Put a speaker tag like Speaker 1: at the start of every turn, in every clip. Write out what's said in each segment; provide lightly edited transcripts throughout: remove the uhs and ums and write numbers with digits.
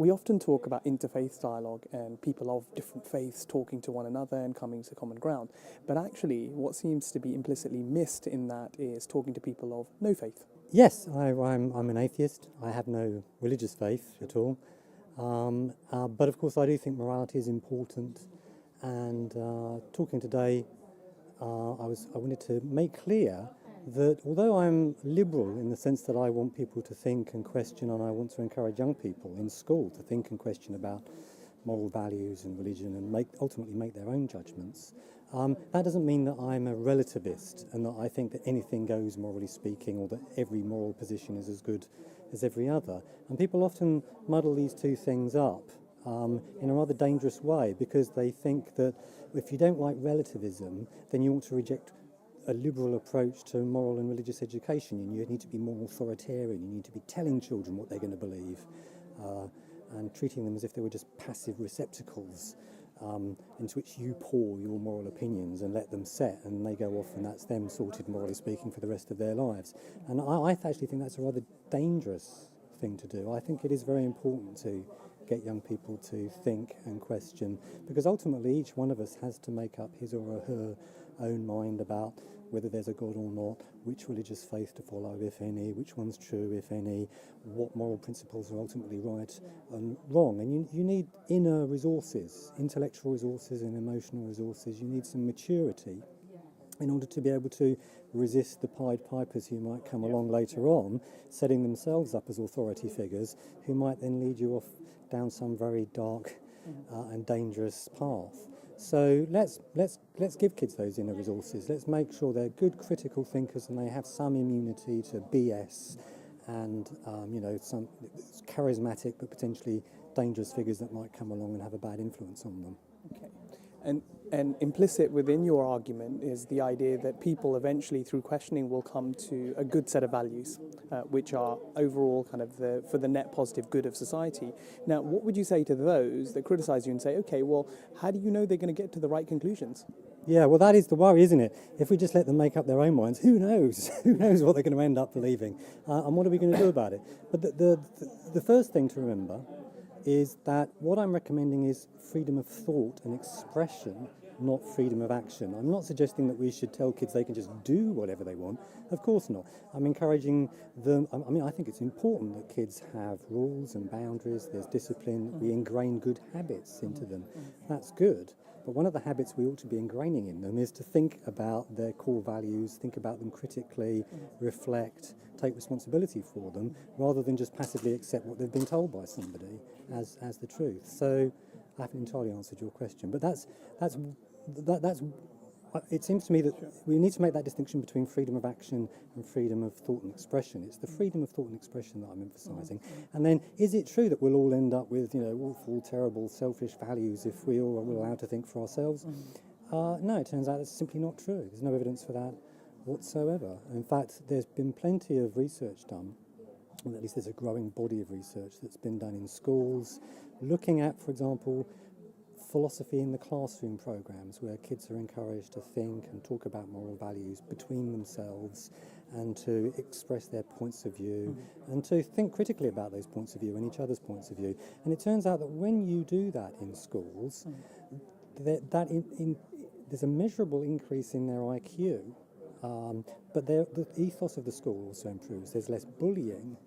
Speaker 1: we often talk about interfaith dialogue and people of different faiths talking to one another and coming to common ground. But actually, what seems to be implicitly missed in that is talking to people of no faith.
Speaker 2: Yes, I'm an atheist. I have no religious faith at all. But of course, I do think morality is important. And talking today, I wanted to make clear that although I'm liberal in the sense that I want people to think and question, and I want to encourage young people in school to think and question about moral values and religion and ultimately make their own judgments, that doesn't mean that I'm a relativist and that I think that anything goes morally speaking, or that every moral position is as good as every other. And people often muddle these two things up in a rather dangerous way, because they think that if you don't like relativism, then you ought to reject a liberal approach to moral and religious education, and you need to be more authoritarian, you need to be telling children what they're going to believe, and treating them as if they were just passive receptacles into which you pour your moral opinions and let them set, and they go off and that's them sorted, morally speaking, for the rest of their lives. And I actually think that's a rather dangerous thing to do. I think it is very important to get young people to think and question, because ultimately each one of us has to make up his or her own mind about whether there's a God or not, which religious faith to follow, if any, which one's true, if any, what moral principles are ultimately right and wrong. And you need inner resources, intellectual resources and emotional resources. You need some maturity in order to be able to resist the Pied Pipers who might come along later on, setting themselves up as authority figures, who might then lead you off down some very dark and dangerous path. So let's give kids those inner resources. Let's make sure they're good critical thinkers and they have some immunity to BS and some charismatic but potentially dangerous figures that might come along and have a bad influence on them.
Speaker 1: Okay. And implicit within your argument is the idea that people eventually, through questioning, will come to a good set of values, which are overall kind of for the net positive good of society. Now, what would you say to those that criticise you and say, okay, well, how do you know they're going to get to the right conclusions?
Speaker 2: Yeah, well, that is the worry, isn't it? If we just let them make up their own minds, who knows? Who knows what they're going to end up believing? And what are we going to do about it? But the first thing to remember is that what I'm recommending is freedom of thought and expression, not freedom of action. I'm not suggesting that we should tell kids they can just do whatever they want. Of course not. I'm encouraging them. I think it's important that kids have rules and boundaries, there's discipline, we ingrain good habits into them. That's good. But one of the habits we ought to be ingraining in them is to think about their core values, think about them critically, reflect, take responsibility for them, rather than just passively accept what they've been told by somebody as the truth. So I haven't entirely answered your question, but that's it seems to me that we need to make that distinction between freedom of action and freedom of thought and expression. It's the freedom of thought and expression that I'm emphasising. And then, is it true that we'll all end up with, awful, terrible, selfish values if we all are allowed to think for ourselves? No, it turns out that's simply not true. There's no evidence for that whatsoever. In fact, there's been plenty of research done, or at least there's a growing body of research that's been done in schools, looking at, for example, philosophy in the classroom programs, where kids are encouraged to think and talk about moral values between themselves and to express their points of view and to think critically about those points of view and each other's points of view. And it turns out that when you do that in schools, there's a measurable increase in their IQ, but the ethos of the school also improves. There's less bullying.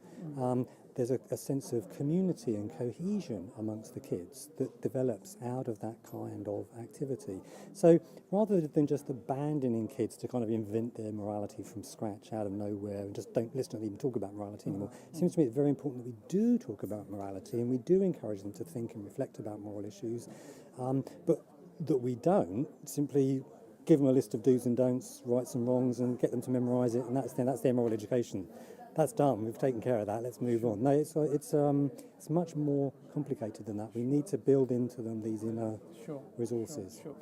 Speaker 2: There's a sense of community and cohesion amongst the kids that develops out of that kind of activity. So rather than just abandoning kids to kind of invent their morality from scratch out of nowhere and just let's not even talk about morality anymore, it seems to me it's very important that we do talk about morality and we do encourage them to think and reflect about moral issues, but that we don't simply give them a list of do's and don'ts, rights and wrongs, and get them to memorise it, and that's their moral education. That's done. We've taken care of that. Let's move on. No, it's much more complicated than that. We need to build into them these inner resources.
Speaker 1: Sure.